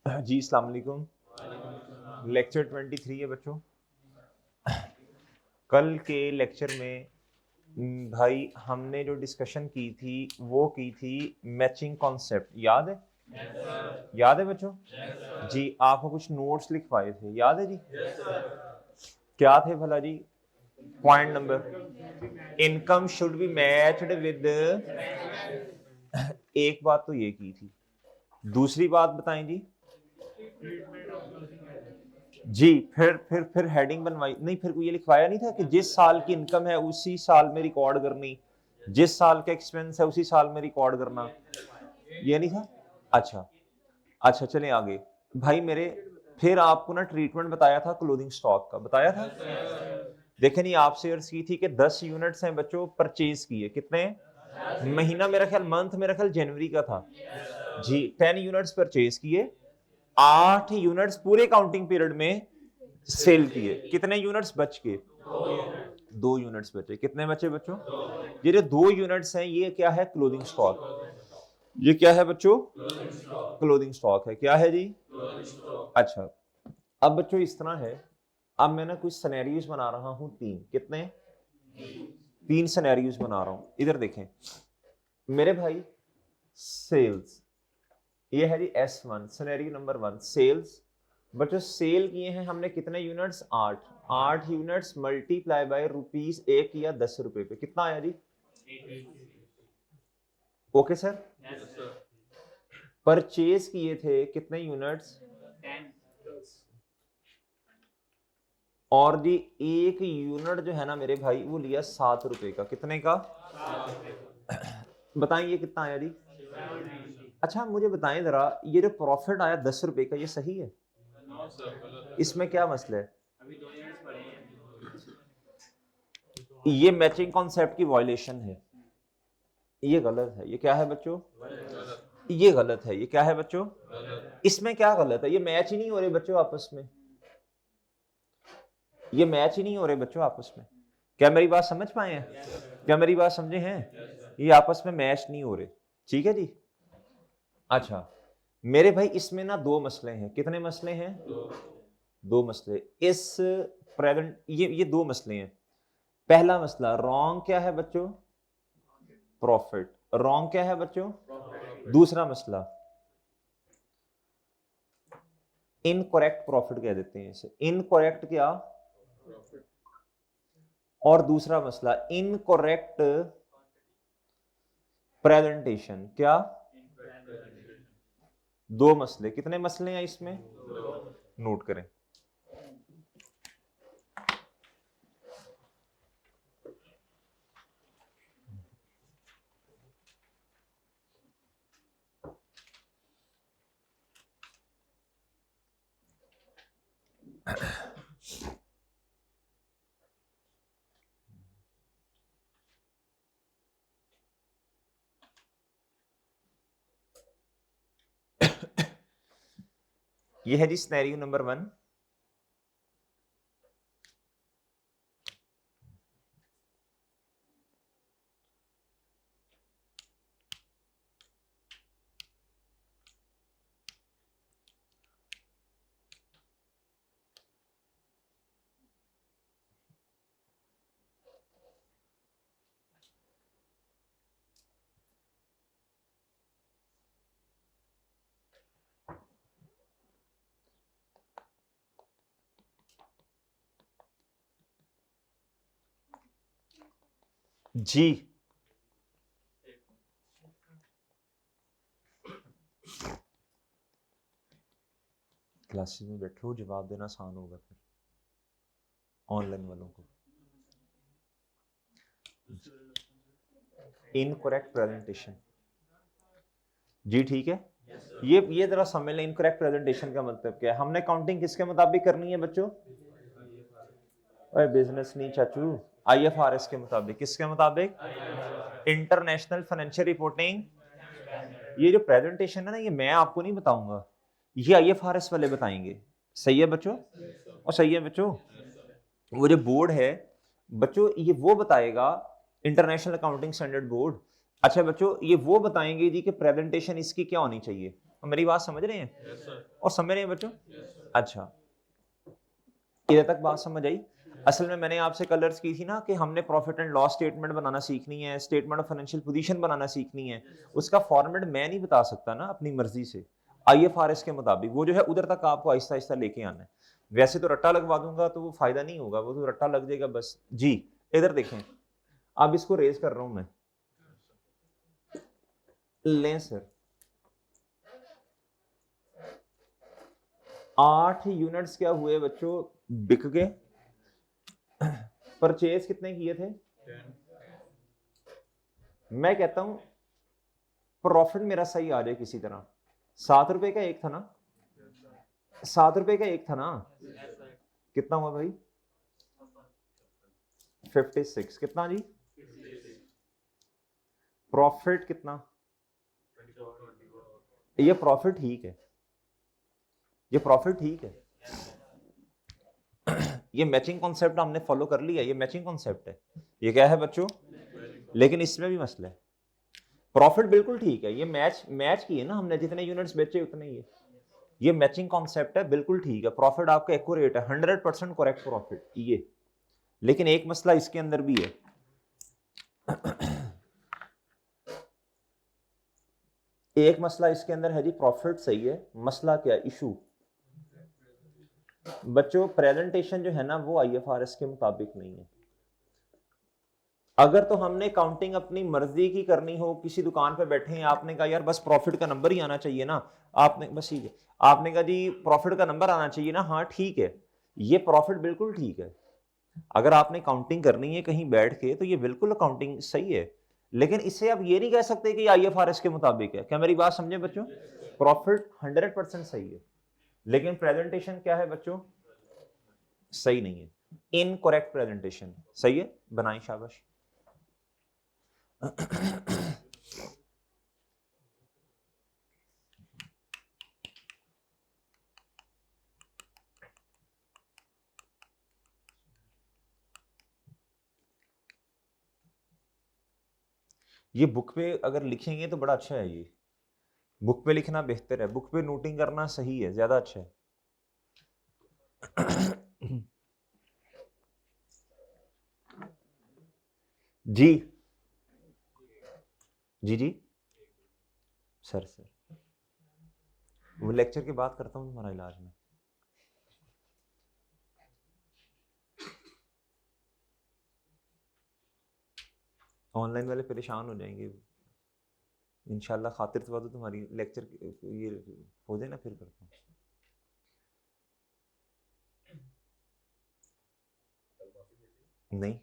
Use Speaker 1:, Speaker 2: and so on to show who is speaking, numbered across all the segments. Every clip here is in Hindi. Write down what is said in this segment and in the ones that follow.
Speaker 1: जी अस्सलाम वालेकुम। लेक्चर 23 है बच्चों। कल के लेक्चर में भाई हमने जो डिस्कशन की थी वो की थी मैचिंग कॉन्सेप्ट, याद है? याद है बच्चों? जी आपको कुछ नोट्स लिखवाए थे, याद है जी? क्या थे भला जी? Point number income should be matched with, एक बात तो ये की थी। दूसरी बात बताएं जी। जी फिर हेडिंग बनवाई नहीं, फिर ये लिखवाया नहीं था कि जिस साल की इनकम है उसी साल में रिकॉर्ड करनी, जिस साल का एक्सपेंस है उसी साल में रिकॉर्ड करना, ये नहीं था? अच्छा अच्छा, चलें आगे भाई मेरे। फिर आपको ना ट्रीटमेंट बताया था क्लोथिंग स्टॉक का, बताया था? देखे नहीं, आपसे अर्ज की थी कि 10 यूनिट्स हैं बच्चों परचेज किए, कितने? महीना मेरा ख्याल, मंथ मेरा ख्याल जनवरी का था जी। 10 यूनिट्स परचेज किए, 8 यूनिट्स पूरे काउंटिंग पीरियड में सेल किए। कितने यूनिट्स बच के? 2 यूनिट्स बचे। कितने बचे बच्चों? ये जो 2 यूनिट्स हैं ये क्या है? Clothing stock. ये क्या है बच्चों? क्लोथिंग स्टॉक है। क्या है जी? अच्छा, अब बच्चों इस तरह है, अब मैं ना कुछ सिनेरियोज बना रहा हूं, 3। कितने? 3 सिनेरियोज बना रहा हूं। इधर देखें मेरे भाई। सेल्स, ये है जी S1, सिनेरियो नंबर 1 सेल्स। बच्चों सेल किए हैं हमने कितने units? 8। 8 units multiply by rupees 1 या 10 रुपए पे, कितना आया जी? Okay sir. परचेज किए थे कितने यूनिट्स? और जी एक यूनिट जो है ना मेरे भाई वो लिया 7 रुपए का। कितने का? बताइए कितना आया जी? अच्छा मुझे बताएं जरा, ये जो प्रॉफिट आया 10 रुपए का, ये सही है? इसमें क्या मसला है? ये मैचिंग कॉन्सेप्ट की वायलेशन है, ये गलत है। ये क्या है बच्चों? ये गलत है। ये क्या है बच्चों? इसमें क्या गलत है? ये मैच ही नहीं हो रहे बच्चों आपस में, ये मैच ही नहीं हो रहे बच्चों आपस में। क्या मेरी बात समझ पाए हैं? क्या मेरी बात समझे हैं? ये आपस में मैच नहीं हो रहे। ठीक है जी। अच्छा मेरे भाई इसमें ना 2 मसले हैं। कितने मसले हैं? 2 मसले इस प्रेजेंट, ये 2 मसले हैं। पहला मसला रॉन्ग क्या है बच्चों? प्रॉफिट। रॉन्ग क्या है बच्चों? दूसरा मसला इनकरेक्ट प्रॉफिट कह देते हैं इसे। इनकरेक्ट क्या? और दूसरा मसला इनकरेक्ट प्रेजेंटेशन। क्या? 2 मसले। कितने मसले हैं इसमें? नोट करें। ये है जी सिनेरियो नंबर 1। जी क्लासेस में बैठो, जवाब देना आसान होगा फिर ऑनलाइन वालों को। इनकरेक्ट प्रेजेंटेशन, जी ठीक है। ये जरा समझ लें, इनकरेक्ट प्रेजेंटेशन का मतलब क्या है। हमने काउंटिंग किसके मुताबिक करनी है बच्चों? अरे बिजनेस नहीं चाचू, IFRS के मुताबिक। किसके मुताबिक? International financial reporting. ये जो प्रेजेंटेशन है ना, ये मैं आपको नहीं बताऊंगा, ये IFRS वाले बताएंगे। सही है बच्चों? और सही है बच्चों? वो जो बोर्ड है बच्चों, ये वो बताएगा, इंटरनेशनल अकाउंटिंग स्टैंडर्ड बोर्ड। अच्छा बच्चों, ये वो बताएंगे जी कि प्रेजेंटेशन इसकी क्या होनी चाहिए। मेरी बात समझ रहे हैं? और समझ रहे हैं बच्चों? अच्छा, इधर तक बात समझ आई? असल में मैंने आपसे कलर्स की थी ना कि हमने प्रॉफिट एंड लॉस स्टेटमेंट बनाना सीखनी है, स्टेटमेंट ऑफ फाइनेंशियल पोजीशन बनाना सीखनी है। उसका फॉर्मेट मैं नहीं बता सकता ना अपनी मर्जी से, आईएफआरएस के मुताबिक। वो जो है उधर तक आपको आहिस्ता आहिस्ता लेके आना है। वैसे तो रट्टा लगवा दूंगा तो वो फायदा नहीं होगा, वो तो रट्टा लग जाएगा बस। जी इधर देखें, अब इसको रेज कर रहा हूं मैं, लें सर 8 यूनिट्स क्या हुए बच्चों, बिक गए। परचेज कितने किए थे? मैं कहता हूं प्रॉफिट मेरा सही आ जाए किसी तरह। 7 रुपए का एक था ना, 7 रुपए का एक था ना, कितना हुआ भाई? 56। कितना जी? प्रॉफिट कितना? ये प्रॉफिट ठीक है, ये प्रॉफिट ठीक है। ये मैचिंग कॉन्सेप्ट हमने फॉलो कर लिया, ये मैचिंग कॉन्सेप्ट है। ये क्या है बच्चों? लेकिन इसमें भी मसला है। प्रॉफिट बिल्कुल ठीक है, ये मैच किए ना हमने, जितने यूनिट्स बेचे उतने ही है। ये मैचिंग कॉन्सेप्ट है, बिल्कुल ठीक है। प्रॉफिट आपका एक्यूरेट है, 100% करेक्ट प्रॉफिट ये। लेकिन एक मसला इसके अंदर भी है। एक मसला इसके अंदर है जी, प्रॉफिट सही है, मसला क्या है? इशू बच्चों प्रेजेंटेशन जो है ना वो आईएफआरएस के मुताबिक नहीं है। अगर तो हमने काउंटिंग अपनी मर्जी की करनी हो, किसी दुकान पे बैठे हैं, आपने कहा यार बस प्रॉफिट का नंबर ही आना चाहिए ना, आपने बस ठीक है, आपने कहा जी प्रॉफिट का नंबर आना चाहिए ना, हाँ ठीक है, ये प्रॉफिट बिल्कुल ठीक है। अगर आपने काउंटिंग करनी है कहीं बैठ के तो ये बिल्कुल काउंटिंग सही है। लेकिन इससे आप ये नहीं कह सकते कि आईएफआरएस के मुताबिक है। क्या मेरी बात समझे बच्चों? प्रॉफिट 100% सही है, लेकिन प्रेजेंटेशन क्या है बच्चों? सही नहीं है, इनकरेक्ट प्रेजेंटेशन। सही है, बनाई शाबाश। ये बुक पे अगर लिखेंगे तो बड़ा अच्छा है, ये बुक पे लिखना बेहतर है, बुक पे नोटिंग करना सही है, ज्यादा अच्छा है। जी जी जी सर वो लेक्चर की बात करता हूँ तुम्हारा इलाज में। ऑनलाइन वाले परेशान हो जाएंगे इंशाल्लाह, खातिर तो तुम्हारी लेक्चर ये हो जाए ना फिर करता हूँ। नहीं,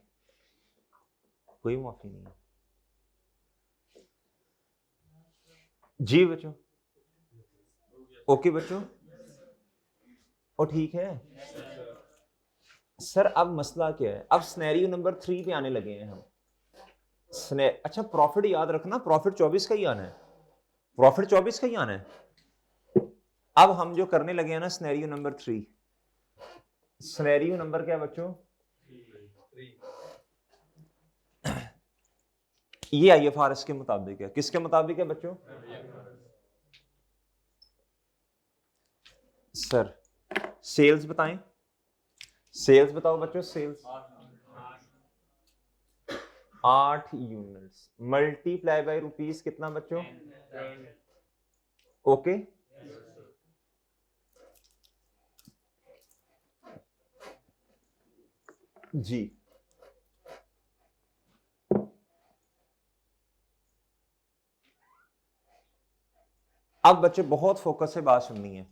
Speaker 1: कोई माफी नहीं है जी बच्चों। ओके बच्चों, ओ ठीक है सर। अब मसला क्या है? अब स्नैरियो नंबर 3 पे आने लगे हैं हम। अच्छा प्रॉफिट याद रखना, प्रॉफिट 24 का ही आना है, प्रॉफिट 24 का ही आना है। अब हम जो करने लगे हैं ना स्नैरियो नंबर 3, स्नैरियो नंबर क्या बच्चों? ये आईएफआरएस के मुताबिक है। किसके मुताबिक है बच्चों? सर सेल्स बताएं, सेल्स बताओ बच्चों, sales 8 units multiply by rupees कितना बच्चों? ओके जी। अब बच्चे बहुत फोकस से बात सुननी है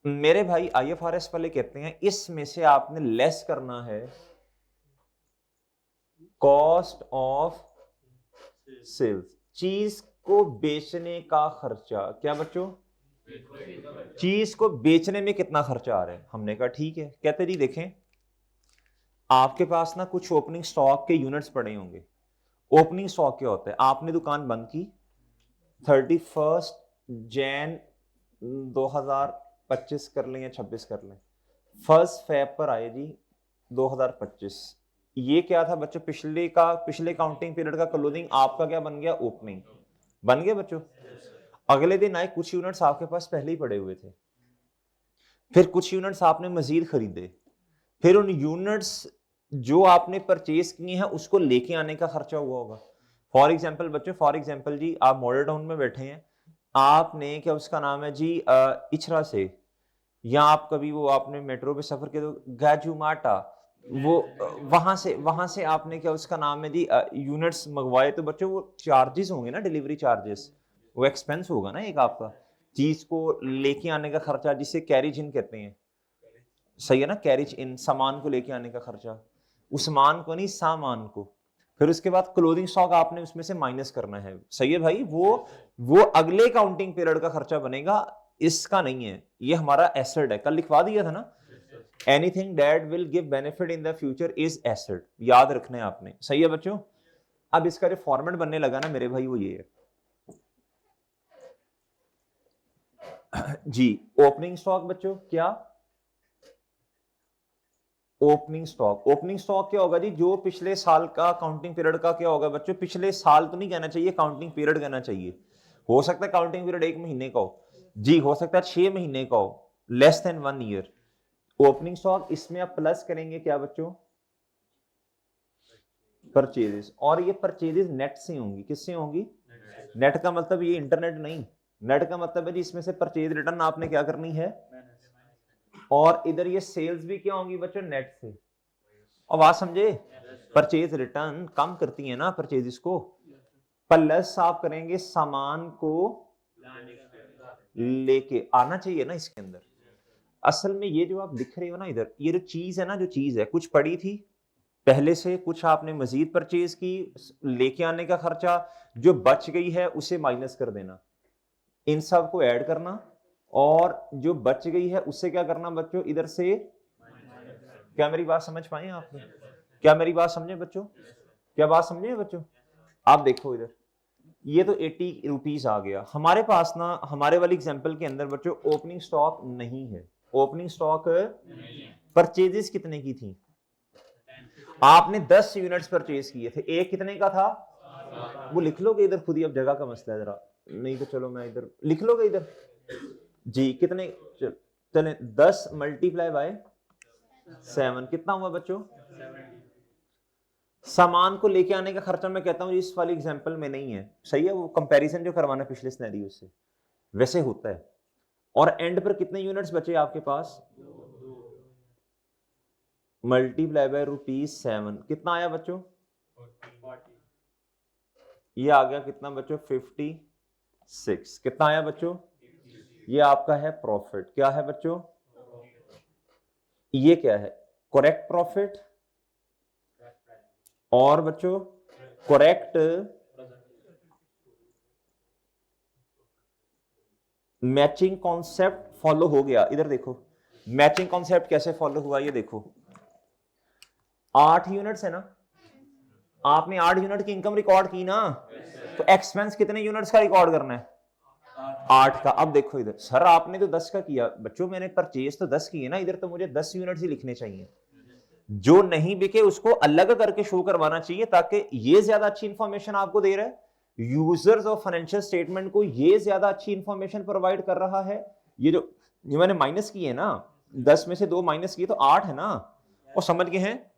Speaker 1: मेरे भाई। आईएफआरएस वाले कहते हैं इसमें से आपने लेस करना है कॉस्ट ऑफ सेल्स, चीज को बेचने का खर्चा। क्या बच्चों? चीज को बेचने में कितना खर्चा आ रहा है। हमने कहा ठीक है। कहते जी देखें आपके पास ना कुछ ओपनिंग स्टॉक के यूनिट्स पड़े होंगे। ओपनिंग स्टॉक क्या होता है? आपने दुकान बंद की 31 जैन 2025 कर लें या 26 कर लें, 1 फेब पर आए जी 2025। ये क्या था बच्चों? पिछले काउंटिंग पीरियड का क्लोजिंग आपका क्या बन गया? ओपनिंग बन गया बच्चों। अगले दिन आए, कुछ यूनिट्स आपके पास पहले ही पड़े हुए थे, फिर कुछ यूनिट्स आपने मजीद खरीदे, फिर उन यूनिट्स जो आपने परचेज किए हैं उसको लेके आने का खर्चा हुआ होगा। फॉर एग्जाम्पल बच्चों, फॉर एग्जाम्पल जी आप मॉडल टाउन में बैठे हैं, आपने क्या उसका नाम है जी इचरा से, या आप कभी वो आपने मेट्रो पे सफर किया तो गाजुमाटा, वो वहां से आपने क्या उसका नाम है जी यूनिट्स मंगवाए, तो बच्चों वो चार्जेस होंगे ना, डिलीवरी चार्जेस, वो एक्सपेंस होगा ना एक आपका, चीज को लेके आने का खर्चा जिसे कैरिज इन कहते हैं, सही है ना, कैरिज इन, सामान को लेके आने का खर्चा, उस मान को नहीं सामान को। फिर उसके बाद क्लोथिंग स्टॉक आपने उसमें से माइनस करना है, सही है भाई, वो अगले काउंटिंग पीरियड का खर्चा बनेगा, इसका नहीं है, ये हमारा एसेट है, कल लिखवा दिया था ना, anything that will give benefit in the future is asset, याद रखना है आपने, सही है बच्चों। अब इसका जो फॉर्मेट बनने लगा ना मेरे भाई वो ये है जी, ओपनिंग स्टॉक बच्चों, क्या ओपनिंग स्टॉक, ओपनिंग स्टॉक क्या होगा जी, जो पिछले साल का काउंटिंग पीरियड का क्या होगा बच्चों, पिछले साल तो नहीं कहना चाहिए, काउंटिंग पीरियड कहना चाहिए, हो सकता है काउंटिंग पीरियड 1 महीने का हो जी, हो सकता है 6 महीने का हो, less than 1 year. Opening stock, इसमें आप प्लस करेंगे क्या बच्चों, परचेजेस, और ये परचेजेस नेट से होंगी, किससे होंगी, नेट का मतलब ये इंटरनेट नहीं, नेट का मतलब है जी इसमें से परचेज रिटर्न आपने क्या करनी है, और इधर ये सेल्स भी क्या होंगी बच्चों, नेट से, और बात समझे, परचेज रिटर्न कम करती है ना परचेजेस को, प्लस आप करेंगे सामान को लेके आना चाहिए ना इसके अंदर। असल में ये जो आप दिख रहे हो ना इधर, ये जो चीज है ना, जो चीज है कुछ पड़ी थी पहले से, कुछ आपने मजीद परचेज की, लेके आने का खर्चा, जो बच गई है उसे माइनस कर देना, इन सब को ऐड करना, और जो बच गई है उससे क्या करना बच्चों, इधर से, क्या मेरी बात समझ पाए आपने, क्या मेरी बात समझे बच्चों, क्या बात समझे बच्चों। आप देखो इधर, ये तो 80 रुपीज आ गया हमारे पास ना, हमारे वाली एग्जांपल के अंदर बच्चों ओपनिंग स्टॉक नहीं है, ओपनिंग स्टॉक परचेजेस कितने की थी, आपने 10 यूनिट्स परचेज किए थे, एक कितने का था, वो लिख लोगे इधर खुद ही, अब जगह का मसला है जरा, नहीं तो चलो मैं इधर लिख लोगे इधर जी, कितने, चले 10 मल्टीप्लाई बाय 7 कितना हुआ बच्चों, सामान को लेके आने का खर्चा मैं कहता हूं इस वाली एग्जांपल में नहीं है, सही है, वो कंपैरिजन जो करवाना पिछले सिनेरियो से वैसे होता है, और एंड पर कितने यूनिट्स बचे आपके पास, मल्टीप्लाई बाय ₹7 कितना आया बच्चों, ये आ गया कितना बच्चों 56, कितना आया बच्चों, ये आपका है प्रॉफिट, क्या है बच्चों, ये क्या है, करेक्ट प्रॉफिट, और बच्चों करेक्ट मैचिंग कॉन्सेप्ट फॉलो हो गया, इधर देखो मैचिंग कॉन्सेप्ट कैसे फॉलो हुआ, ये देखो 8 यूनिट्स है ना, आपने 8 यूनिट की इनकम रिकॉर्ड की ना, तो एक्सपेंस कितने यूनिट्स का रिकॉर्ड करना है, 8 का। अब देखो इधर, सर आपने तो 10 का किया, बच्चों मैंने परचेज तो 10 की है ना, इधर तो मुझे 10 यूनिट्स ही लिखने चाहिए, जो नहीं बिके उसको अलग करके शो करवाना चाहिए, ताकि ये ज्यादा अच्छी इंफॉर्मेशन आपको दे रहा है, यूजर्स ऑफ फाइनेंशियल स्टेटमेंट को ये ज्यादा अच्छी इंफॉर्मेशन प्रोवाइड कर रहा है, ये मैंने माइनस की है ना, 10 में से 2 माइनस किए तो 8 है ना, और समझ गए हैं,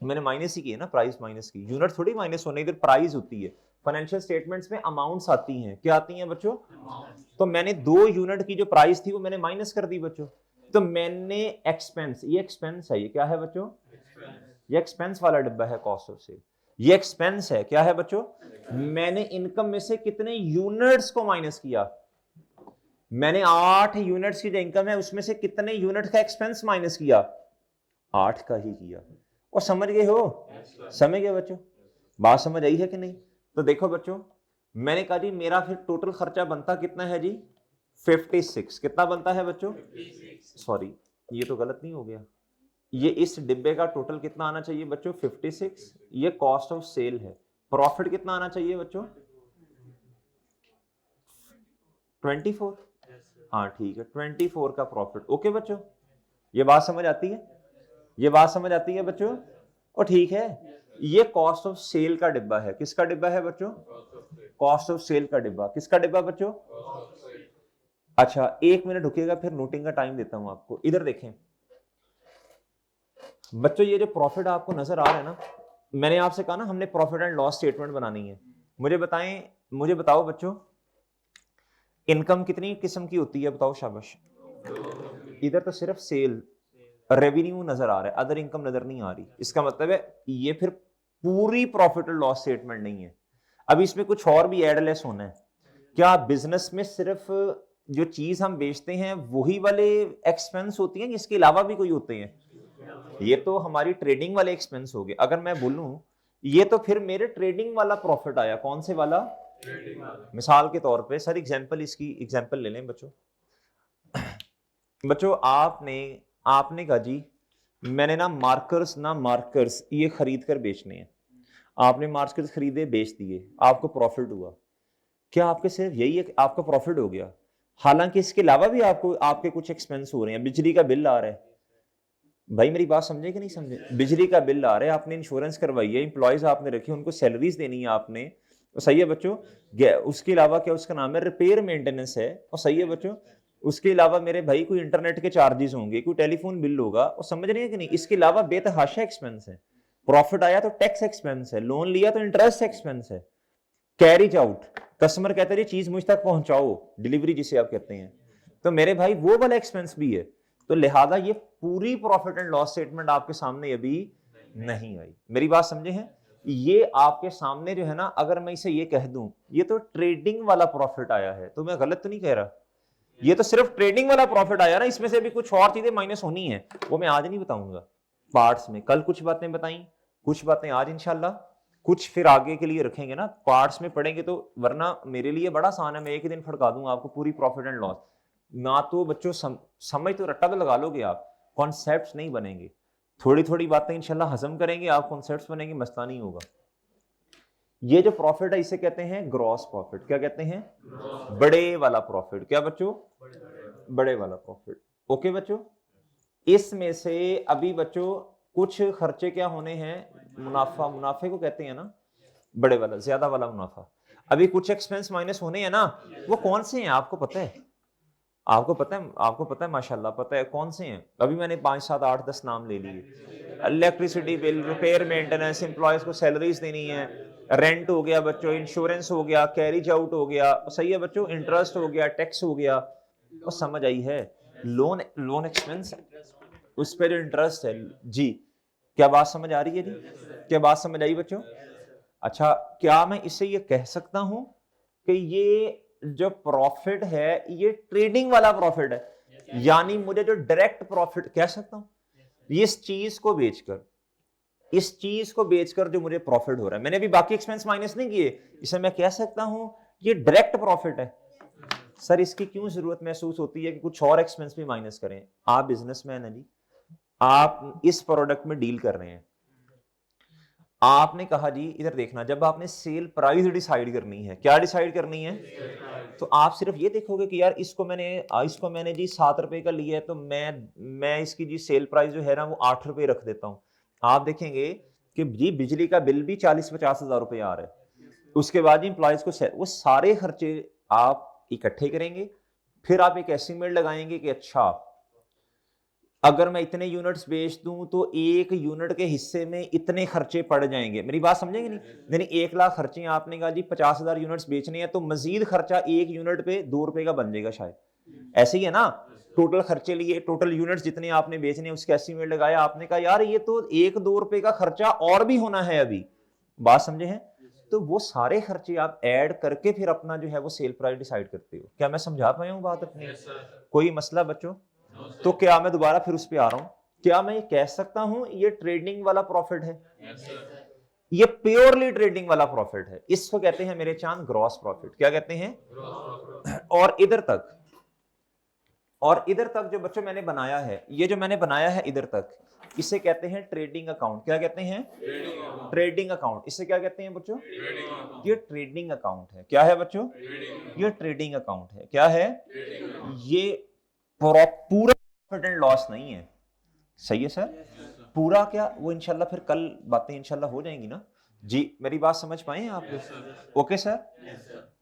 Speaker 1: मैंने माइनस ही की है ना, प्राइस माइनस की, यूनिट थोड़ी माइनस होने, इधर प्राइस होती है, फाइनेंशियल स्टेटमेंट्स में अमाउंट्स आती हैं, क्या आती हैं बच्चों, तो मैंने 2 यूनिट की जो प्राइस थी वो मैंने माइनस कर दी बच्चों, तो मैंने एक्सपेंस, ये एक्सपेंस है, ये क्या है बच्चों, ये एक्सपेंस वाला डिब्बा है कॉस्ट ऑफ सेल, ये एक्सपेंस है, क्या है बच्चों, मैंने इनकम में से कितने यूनिट्स को माइनस किया, मैंने 8 यूनिट्स की जो इनकम है उसमें से कितने यूनिट का एक्सपेंस माइनस किया, 8 का ही किया, और समझ गए हो, समझ गए बच्चों, बात समझ आई है कि नहीं। तो देखो बच्चों, मैंने कहा जी मेरा फिर टोटल खर्चा बनता कितना है जी 56, कितना बनता है बच्चों, सॉरी ये तो गलत नहीं हो गया, ये इस डिब्बे का टोटल कितना आना चाहिए बच्चों 56, ये कॉस्ट ऑफ सेल है, प्रॉफिट कितना आना चाहिए बच्चों 24, हाँ ठीक है 24 का प्रॉफिट, ओके बच्चों, ये बात समझ आती है, ये बात समझ आती है बच्चों, और ठीक है, ये कॉस्ट ऑफ सेल का डिब्बा है, किसका डिब्बा है बच्चों, कॉस्ट ऑफ सेल का डिब्बा, किसका डिब्बा बच्चों? अच्छा 1 मिनट रुकिएगा, फिर नोटिंग का टाइम देता हूं आपको। इधर देखें बच्चों, ये जो प्रॉफिट आपको नजर आ रहा है ना, मैंने आपसे कहा ना हमने प्रॉफिट एंड लॉस स्टेटमेंट बनानी है। मुझे बताओ बच्चों, इनकम कितनी किस्म की होती है बताओ, शाबाश। इधर तो सिर्फ सेल रेवेन्यू नजर आ रहा है, अदर इनकम नजर नहीं आ रही। इसका मतलब है ये फिर पूरी प्रॉफिट और लॉस स्टेटमेंट नहीं है। अब इसमें कुछ और भी एडलेस होना है। क्या बिजनेस में सिर्फ जो चीज हम बेचते हैं वही वाले एक्सपेंस होती हैं, इसके अलावा भी कोई होते हैं? ये तो हमारी ट्रेडिंग वाले एक्सपेंस हो गए। अगर मैं बोलूं ये तो फिर मेरे ट्रेडिंग वाला प्रॉफिट आया, कौन से वाला? मिसाल के तौर पे सर इसकी एग्जांपल ले लें बच्चों। बच्चों आपने कहा जी मैंने ना मार्कर्स ये खरीद कर बेचने हैं। आपने मार्कर्स खरीदे, बेच दिए, आपको प्रॉफिट हुआ। क्या आपके सिर्फ यही है कि आपका प्रॉफिट हो गया? हालांकि इसके अलावा भी आपके कुछ एक्सपेंस हो रहे हैं। बिजली का बिल आ रहा है, भाई मेरी बात समझे कि नहीं समझे? बिजली का बिल आ रहा है, आपने इंश्योरेंस करवाई है, इंप्लॉयज आपने रखे, उनको सैलरीज देनी है आपने, और सही है बच्चों। उसके अलावा क्या उसका नाम है, रिपेयर मेंटेनेंस है, और सही है बच्चों। उसके अलावा मेरे भाई कोई इंटरनेट के चार्जेस होंगे, कोई टेलीफोन बिल होगा, और समझ रहे हैं कि नहीं? इसके अलावा बेतहाशा एक्सपेंस है। प्रॉफिट आया तो टैक्स एक्सपेंस है, लोन लिया तो इंटरेस्ट एक्सपेंस है, कैरिज आउट, कस्टमर कहते हैं चीज मुझ तक पहुंचाओ, डिलीवरी जिसे आप कहते हैं, तो मेरे भाई वो वाला एक्सपेंस भी है। तो लिहाजा ये पूरी प्रॉफिट एंड लॉस स्टेटमेंट आपके सामने अभी नहीं आई। मेरी बात समझे हैं? ये आपके सामने जो है ना, अगर मैं इसे ये कह दूं ये तो ट्रेडिंग वाला प्रॉफिट आया है, तो मैं गलत तो नहीं कह रहा? ये तो सिर्फ ट्रेडिंग वाला प्रॉफिट आया ना, इसमें से भी कुछ और चीजें माइनस होनी है, वो मैं आज नहीं बताऊंगा पार्ट्स में। कल कुछ बातें बताई, कुछ बातें आज इंशाल्लाह, कुछ फिर आगे के लिए रखेंगे ना, पार्ट्स में पढ़ेंगे तो। वरना मेरे लिए बड़ा आसान है, मैं एक ही दिन फड़का दूंगा आपको पूरी प्रॉफिट एंड लॉस। ना तो बच्चों समझ तो रट्टा तो लगा लोगे आप, कॉन्सेप्ट्स नहीं बनेंगे। थोड़ी थोड़ी बातें इंशाल्लाह हजम करेंगे आप, कॉन्सेप्ट्स बनेंगे, मसला नहीं होगा। ये जो प्रॉफिट है इसे कहते हैं ग्रॉस प्रॉफिट। क्या कहते हैं? बड़े वाला प्रॉफिट। क्या बच्चों? बड़े वाला प्रॉफिट। ओके बच्चों, इसमें से अभी बच्चों कुछ खर्चे क्या होने हैं? मुनाफे को कहते हैं ना बड़े वाला, ज्यादा वाला मुनाफा। अभी कुछ एक्सपेंस माइनस होने हैं ना, वो कौन से हैं आपको पता है? आपको पता है माशाल्लाह पता है कौन से हैं? अभी मैंने 5, 7, 8, 10 नाम ले लिए। Electricity bill, repair maintenance, employees को सैलरीज देनी है, रेंट हो गया बच्चों, इंश्योरेंस हो गया, कैरिज आउट हो गया, सही है बच्चों, इंटरेस्ट हो गया, टैक्स हो गया, और समझ आई है? लोन एक्सपेंस, उस पर जो इंटरेस्ट है जी। क्या बात समझ आ रही है जी? क्या बात समझ आई बच्चों? अच्छा, क्या मैं इससे ये कह सकता हूं कि ये जो प्रॉफिट है ये ट्रेडिंग वाला प्रॉफिट है? यानी मुझे जो डायरेक्ट प्रॉफिट कह सकता हूं, इस चीज को बेचकर जो मुझे प्रॉफिट हो रहा है, मैंने भी बाकी एक्सपेंस माइनस नहीं किए, इसे मैं कह सकता हूं ये डायरेक्ट प्रॉफिट है। सर इसकी क्यों जरूरत महसूस होती है कि कुछ और एक्सपेंस भी माइनस करें? आप बिजनेसमैन हैं जी, आप इस प्रोडक्ट में डील कर रहे हैं, आपने कहा जी इधर देखना, जब आपने सेल प्राइस डिसाइड करनी है, क्या डिसाइड करनी है, तो आप सिर्फ ये देखोगे कि यार इसको मैंने जी 7 रुपए का लिया है, तो मैं इसकी जी सेल प्राइस जो है ना वो 8 रुपए रख देता हूं। आप देखेंगे कि जी बिजली का बिल भी 40-50 हजार रुपए आ रहा है। उसके बाद इंप्लॉयज को वो सारे खर्चे आप इकट्ठे करेंगे, फिर आप एक एस्टिमेट लगाएंगे कि अच्छा अगर मैं इतने यूनिट्स बेच दूं तो एक यूनिट के हिस्से में इतने खर्चे पड़ जाएंगे। मेरी बात समझेंगे नहीं? यानी 1 लाख खर्चे आपने कहा जी 50,000 यूनिट्स बेचने हैं, तो मजीद खर्चा एक यूनिट पे 2 रुपए का बन जाएगा शायद, ऐसे ही है ना? टोटल खर्चे लिए, टोटल यूनिट्स जितने आपने बेचने उसका एस्टिमेट लगाया, आपने कहा यार ये तो 1-2 रुपए का खर्चा और भी होना है अभी। बात समझे हैं? तो वो सारे खर्चे आप ऐड करके फिर अपना जो है वो सेल प्राइस डिसाइड करते हो। क्या मैं समझा पाया हूँ बात अपनी? कोई मसला बच्चों? तो क्या मैं दोबारा फिर उस पर आ रहा हूं, क्या मैं ये कह सकता हूं ये ट्रेडिंग वाला प्रॉफिट है? ये प्योरली ट्रेडिंग वाला प्रॉफिट है, इसको कहते हैं मेरे चांद ग्रॉस प्रॉफिट। क्या कहते हैं? और इधर तक जो बच्चों मैंने बनाया है, ये जो मैंने बनाया है इधर तक, इसे कहते हैं ट्रेडिंग अकाउंट। क्या कहते हैं? Trading account. इसे क्या कहते हैं बच्चों? ये ट्रेडिंग अकाउंट है। क्या है बच्चों? ये ट्रेडिंग अकाउंट है। क्या है ये? पूरा प्रॉफिट एंड लॉस नहीं है। सही है सर? पूरा क्या? वो इंशाल्लाह फिर कल बातें इंशाल्लाह हो जाएंगी ना, जी मेरी बात समझ पाए हैं आप? ओके सर,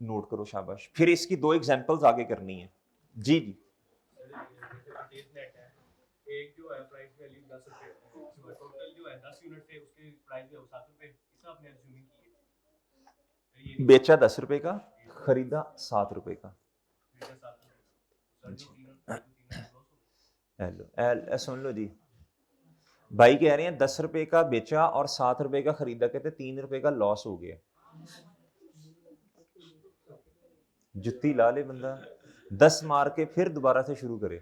Speaker 1: नोट करो, शाबाश। फिर इसकी दो एग्जांपल्स आगे करनी है। जी जी
Speaker 2: एक जो है प्राइस वैल्यू 10 रुपए, जो है टोटल जो है 10 यूनिट थे, उसके प्राइस जो है 7 रुपए, इस आपने अज्यूमिंग की है। ये नहीं
Speaker 1: बेचा 10 रुपए का, खरीदा 7 रुपए का।
Speaker 2: बेचा 7 रुपए का, सर जो 3 लॉस हो
Speaker 1: हेलो सुन लो जी, भाई कह रहे हैं 10 रुपए का बेचा और 7 रुपए का खरीदा, कहते 3 रुपए का लॉस हो गया। जुत्ती ला ले बंदा, 10 मार के फिर दोबारा से शुरू करे।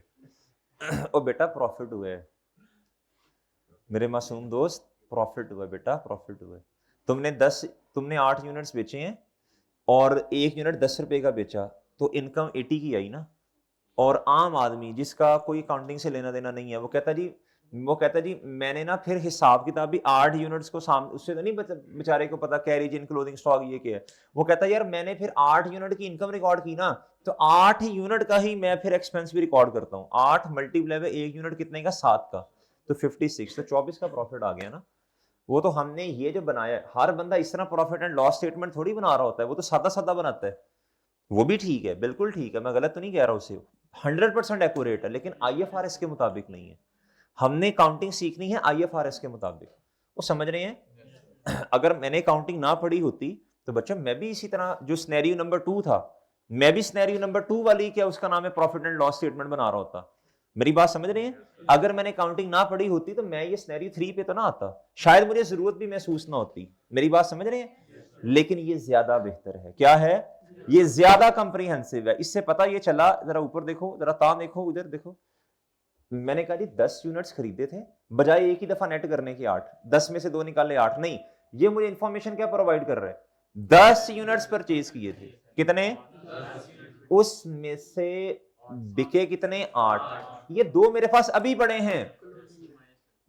Speaker 1: ओ बेटा प्रॉफिट हुआ है मेरे मासूम दोस्त, प्रॉफिट हुआ बेटा, प्रॉफिट हुआ है। तुमने 8 यूनिट्स बेचे हैं और 1 यूनिट 10 रुपए का बेचा, तो इनकम 80 की आई ना। और आम आदमी जिसका कोई अकाउंटिंग से लेना देना नहीं है, वो कहता जी मैंने ना फिर हिसाब किताब भी 8 यूनिट्स को सामने, उससे तो नहीं बेचारे को पता कैरेज इन क्लोथिंग स्टॉक ये क्या है। वो कहता है यार मैंने फिर 8 यूनिट की इनकम रिकॉर्ड की ना, तो 8 यूनिट का ही मैं फिर एक्सपेंस भी रिकॉर्ड करता हूँ। 8 मल्टीप्लाई बाय 1 यूनिट कितने का, 7 का, तो 56, तो 24 का प्रॉफिट आ गया ना। वो तो हमने ये जो बनाया है, हर बंदा इस तरह प्रॉफिट एंड लॉस स्टेटमेंट थोड़ी बना रहा होता है, वो तो सादा सादा बनाता है। वो भी ठीक है, बिल्कुल ठीक है, मैं गलत तो नहीं कह रहा उसे, 100% एक्यूरेट है, लेकिन आईएफआरएस के मुताबिक नहीं है। हमने काउंटिंग सीखनी है आईएफआरएस के मुताबिक, वो समझ रहे हैं? अगर मैंने काउंटिंग ना पढ़ी होती तो बच्चों मैं भी इसी तरह, जो सिनेरियो नंबर 2 था, मैं भी सिनेरियो नंबर 2 वाली, क्या उसका नाम है, प्रॉफिट एंड लॉस स्टेटमेंट बना रहा होता। मेरी बात समझ रहे हैं? अगर मैंने काउंटिंग ना पढ़ी होती तो मैं ये सिनेरियो 3 पे तो ना आता, शायद मुझे जरूरत भी महसूस ना होती। मेरी बात समझ रहे हैं? लेकिन ये ज्यादा बेहतर है। क्या है? ये ज्यादा कंप्रीहेंसिव है। इससे पता ये चला, जरा ऊपर देखो, जरा ता देखो, उधर देखो, मैंने कहा जी 10 यूनिट्स खरीदे थे, बजाय एक ही दफा नेट करने के 8, 10 में से 2 निकाले 8, नहीं, ये मुझे इंफॉर्मेशन क्या प्रोवाइड कर रहा है, 10 यूनिट्स परचेज किए थे, कितने, उसमें से बिके कितने, 8, ये 2 मेरे पास अभी पड़े हैं,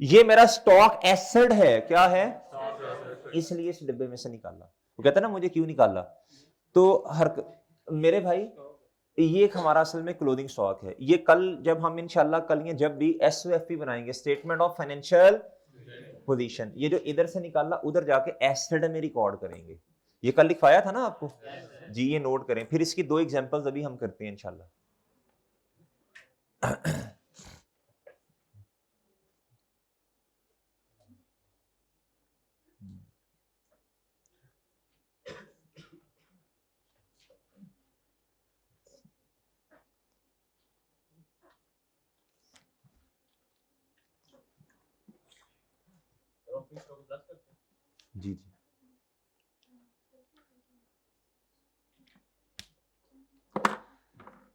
Speaker 1: ये मेरा स्टॉक एसेट है। क्या है? इसलिए इस डिब्बे में से निकाला। वो कहता है ना मुझे क्यों निकाला, तो हर मेरे भाई ये एक हमारा असल में क्लोथिंग स्टॉक है। ये कल जब हम इंशाल्लाह कल ये जब भी एसओएफपी बनाएंगे, स्टेटमेंट ऑफ फाइनेंशियल पोजीशन, ये जो इधर से निकाला उधर जाके एसेट में रिकॉर्ड करेंगे। ये कल लिखवाया था ना आपको जी, ये नोट करें। फिर इसकी 2 एग्जांपल्स अभी हम करते हैं इंशाल्लाह। जी जी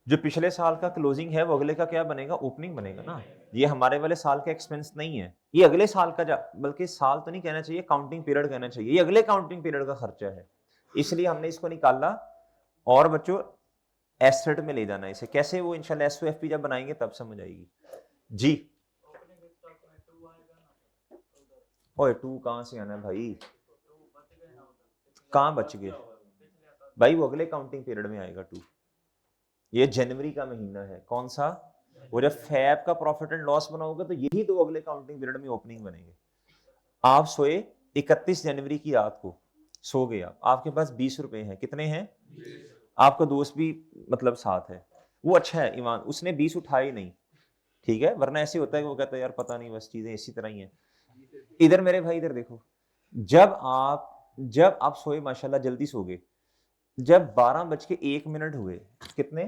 Speaker 1: जो पिछले साल का क्लोजिंग है वो अगले का क्या बनेगा, ओपनिंग बनेगा ना। ये हमारे वाले साल का एक्सपेंस नहीं है, ये अगले साल का, बल्कि साल तो नहीं कहना चाहिए, काउंटिंग पीरियड कहना चाहिए, ये अगले काउंटिंग पीरियड का खर्चा है, इसलिए हमने इसको निकाला। और बच्चों एसेट में ले जाना इसे, कैसे, वो इंशाल्लाह एसओएफपी जब बनाएंगे तब समझ आएगी। जी ओए 2 कहां से आना है भाई, कहां बच गए भाई, वो अगले काउंटिंग पीरियड में आएगा 2। ये जनवरी का महीना है, कौन सा, वो जब फैब का प्रॉफिट एंड लॉस बनाओगे तो यही 2 अगले काउंटिंग पीरियड में ओपनिंग बनेंगे। आप सोए 31 जनवरी की रात को, सो गए आप, आपके पास 20 रुपए हैं, कितने हैं, आपका दोस्त भी मतलब साथ है, वो अच्छा है ईमान, उसने 20 उठाए नहीं, ठीक है, वरना ऐसे होता है कि वो कहता है यार पता नहीं बस चीजें इसी तरह ही हैं। इधर मेरे भाई इधर देखो, जब आप सोए माशाल्लाह जल्दी सो गए, जब 12:01 हुए, कितने,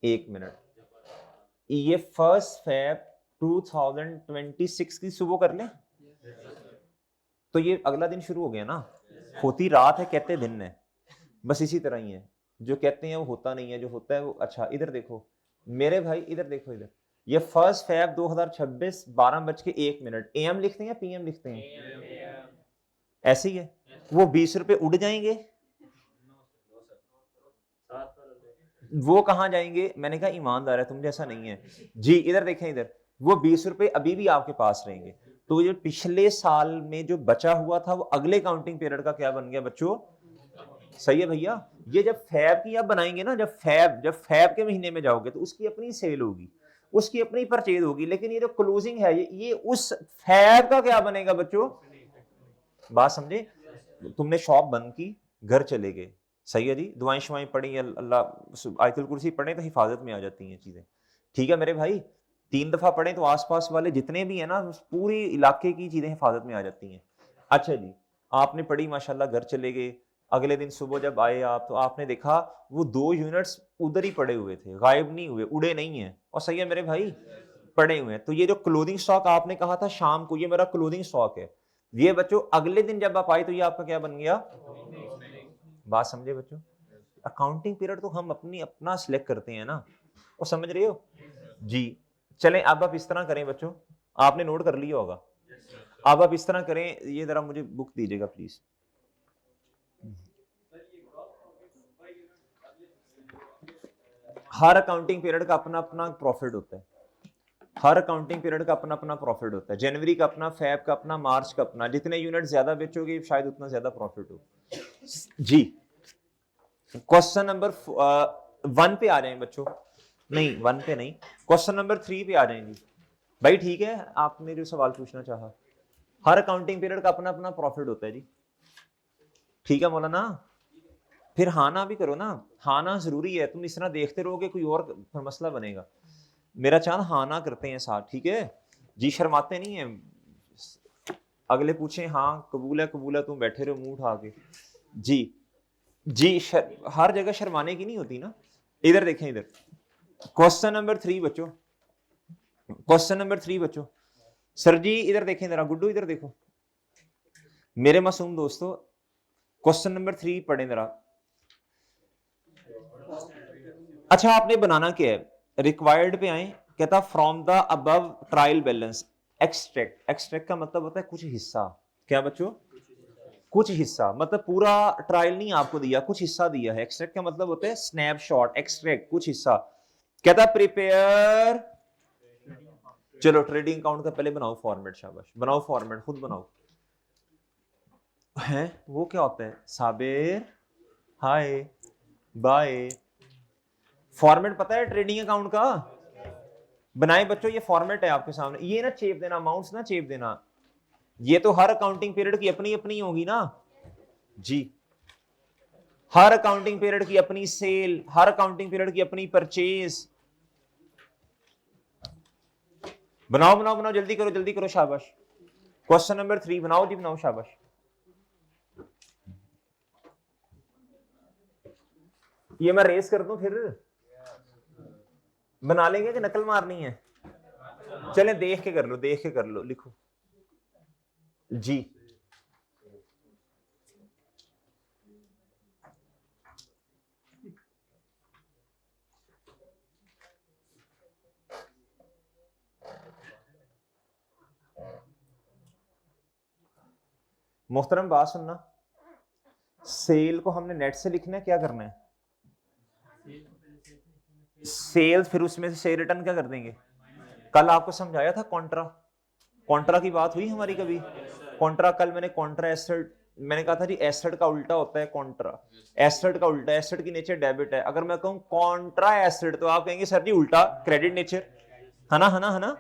Speaker 1: 1 मिनट, ये 1 Feb 2026 की सुबह कर ले, तो ये अगला दिन शुरू हो गया ना। होती रात है, कहते दिन है, बस इसी तरह ही है, जो कहते हैं वो होता नहीं है, जो होता है वो। अच्छा इधर देखो मेरे भाई, इधर देखो, इधर ये 1 Feb 2026 12:01 AM लिखते हैं या PM लिखते हैं, ऐसे ही है। वो 20 रुपए उड़ जाएंगे, वो कहां जाएंगे, मैंने कहा ईमानदार है, तुम जैसा नहीं है जी। इधर देखें, इधर वो 20 रुपए अभी भी आपके पास रहेंगे, तो जो पिछले साल में जो बचा हुआ था वो अगले काउंटिंग पीरियड का क्या बन गया बच्चों, सही है भैया। ये जब फैब की आप बनाएंगे ना, जब फैब के महीने में जाओगे तो उसकी अपनी सेल होगी, उसकी अपनी परचेज होगी, लेकिन ये जो क्लोजिंग है ये उस फैब का क्या बनेगा बच्चों, बात समझे? तुमने शॉप बंद की, घर चले गए, सही है जी, दुआएं शुआएं पढ़ी, अल्लाह आयतुल कुर्सी पढ़े तो हिफाजत में आ जाती हैं चीजें, ठीक है मेरे भाई। 3 दफा पढ़े तो आसपास वाले जितने भी है ना, पूरी इलाके की चीजें हिफाजत में आ जाती हैं। अच्छा जी, आपने पढ़ी माशाल्लाह, घर चले गए, अगले दिन सुबह जब आए आप तो आपने देखा वो 2 यूनिट्स उधर ही पड़े हुए थे, गायब नहीं हुए, उड़े नहीं है, और सही है मेरे भाई, पड़े हुए हैं। तो ये जो क्लोथिंग स्टॉक आपने कहा था शाम को, ये मेरा क्लोथिंग स्टॉक है। ये बच्चों अगले दिन जब आप आए तो ये आपका क्या बन गया? बात समझे बच्चों? अकाउंटिंग पीरियड तो हम अपना सिलेक्ट करते हैं ना, वो समझ रहे हो जी। चलें अब आप इस तरह करें बच्चों, आपने नोट कर लिया होगा, अब आप इस तरह करें, ये जरा मुझे बुक दीजिएगा प्लीज। हर अकाउंटिंग पीरियड का अपना अपना प्रॉफिट होता है, हर अकाउंटिंग पीरियड का अपना अपना प्रॉफिट होता है, जनवरी का अपना, फेब का अपना, मार्च का अपना, जितने यूनिट ज्यादा बेचोगे शायद उतना ज्यादा प्रॉफिट हो जी। क्वेश्चन नंबर 1 पे आ जाए बच्चों, नहीं 1 पे नहीं, क्वेश्चन नंबर 3 पे आ जाए जी भाई, ठीक है, आपने जो सवाल पूछना चाहा, हर अकाउंटिंग पीरियड का अपना अपना प्रॉफिट होता है जी, ठीक है मौलाना? फिर हाँ ना भी करो ना, हाँ ना जरूरी है, तुम इस तरह देखते रहोगे कोई और फिर मसला बनेगा। मेरा चांद हाँ ना करते हैं साथ, ठीक है जी, शर्माते नहीं है, अगले पूछे हाँ कबूल है, तुम बैठे रहो मुंह उठा के जी जी। हर जगह शर्माने की नहीं होती ना। इधर देखें, इधर क्वेश्चन नंबर 3 बच्चों, क्वेश्चन नंबर 3 बच्चों, सर जी इधर देखें जरा, गुड्डू इधर देखो मेरे मासूम दोस्तों, क्वेश्चन नंबर 3 पढ़े जरा। अच्छा आपने बनाना क्या है, रिक्वायर्ड पे आए, कहता from the above trial balance extract, extract का मतलब होता है कुछ हिस्सा, क्या बच्चों? कुछ हिस्सा, मतलब पूरा ट्रायल नहीं आपको दिया, कुछ हिस्सा दिया है। एक्सट्रैक्ट का मतलब होता है स्नैपशॉट, एक्सट्रैक्ट कुछ हिस्सा। कहता प्रिपेयर, चलो ट्रेडिंग अकाउंट का पहले बनाओ फॉर्मेट, शाबाश बनाओ फॉर्मेट, खुद बनाओ। है वो क्या होता है? साबिर हाय बाय, फॉर्मेट पता है ट्रेडिंग अकाउंट का? बनाए बच्चों, ये फॉर्मेट है आपके सामने, ये ना चेप देना, अमाउंट्स ना चेप देना, ये तो हर अकाउंटिंग पीरियड की अपनी अपनी होगी ना जी। हर अकाउंटिंग पीरियड की अपनी सेल, हर अकाउंटिंग पीरियड की अपनी परचेज। बनाओ बनाओ बनाओ, जल्दी करो शाबाश। क्वेश्चन नंबर 3 बनाओ जी, बनाओ शाबाश। ये मैं रेस कर दूं फिर बना लेंगे कि नकल मारनी है? चलें देख के कर लो, देख के कर लो, लिखो जी। मोहतरम बात सुनना, सेल को हमने नेट से लिखना है, क्या करना है? सेल, फिर उसमें से शेयर रिटर्न क्या कर देंगे? कल आपको समझाया था कॉन्ट्रा, कॉन्ट्रा की बात हुई हमारी कभी? कॉन्ट्रा, कल मैंने कॉन्ट्रा एसेट, मैंने कहा था जी एसेट का उल्टा होता है कॉन्ट्रा, एसेट का उल्टा, एसेट की नेचर डेबिट है, अगर मैं कहूं कॉन्ट्रा एसेट तो आप कहेंगे सर जी उल्टा क्रेडिट नेचर, है ना, है ना, है ना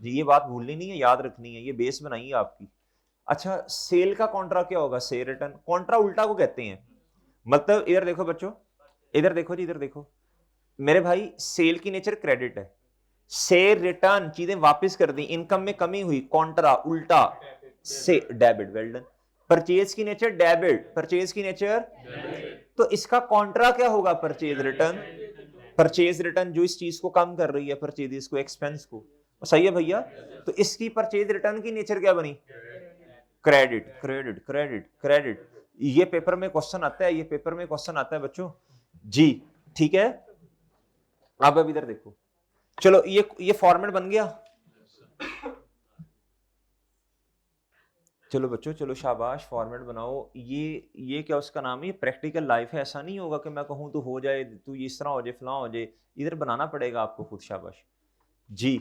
Speaker 1: जी। ये बात भूलनी नहीं है, याद रखनी है, ये बेस बनाइए आपकी। अच्छा सेल का कॉन्ट्रा क्या होगा? शेयर रिटर्न, कॉन्ट्रा उल्टा को कहते हैं, मतलब इधर देखो बच्चों, इधर देखो जी, इधर देखो मेरे भाई, सेल की नेचर क्रेडिट है, शेयर रिटर्न चीजें वापस कर दी, इनकम में कमी हुई, कॉन्ट्रा उल्टा से डेबिट, वेल डन। परचेज की नेचर डेबिट, परचेज की नेचर, तो इसका कॉन्ट्रा क्या होगा? परचेज रिटर्न, परचेज रिटर्न जो इस चीज को कम कर रही है, परचेज को, एक्सपेंस को, सही है भैया? तो इसकी परचेज रिटर्न की नेचर क्या बनी? Credit, credit, credit, credit. ये पेपर में क्वेश्चन आता है, ये पेपर में क्वेश्चन आता है बच्चों जी, ठीक है। अब इधर देखो, चलो ये फॉर्मेट बन गया, चलो बच्चों चलो शाबाश, फॉर्मेट बनाओ। ये क्या उसका नाम है? ये प्रैक्टिकल लाइफ है, ऐसा नहीं होगा कि मैं कहूं तो हो जाए, तू इस तरह हो जाए, फलां हो जाए, इधर बनाना पड़ेगा आपको खुद, शाबाश जी।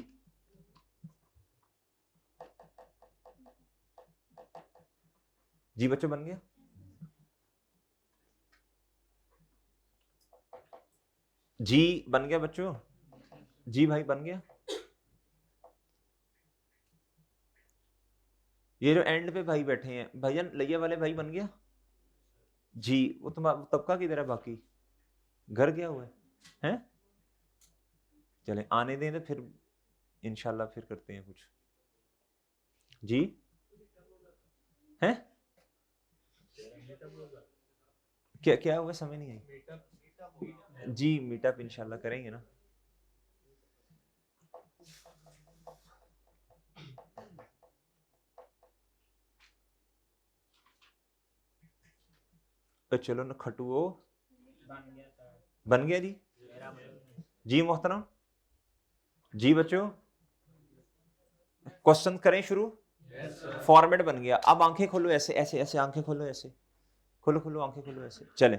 Speaker 1: जी बच्चों बन गया जी, बन गया बच्चों जी, भाई बन गया। ये जो एंड पे भाई बैठे हैं, भाईजान लैया वाले भाई बन गया जी? वो तुम्हारा तबका किधर है? बाकी घर गया हुआ है? चले आने दें तो फिर इंशाल्लाह फिर करते हैं कुछ जी। हैं क्या क्या हुआ समझ नहीं आई जी? मीटअप इंशाल्लाह करेंगे ना। तो चलो ना खटुओ बन गया जी। जी मोहतरम जी बच्चों क्वेश्चन करें शुरू। फॉर्मेट बन गया। अब आंखें खोलो ऐसे ऐसे ऐसे, आंखें खोलो ऐसे, खोलो खोलो आंखें खोलो ऐसे। चले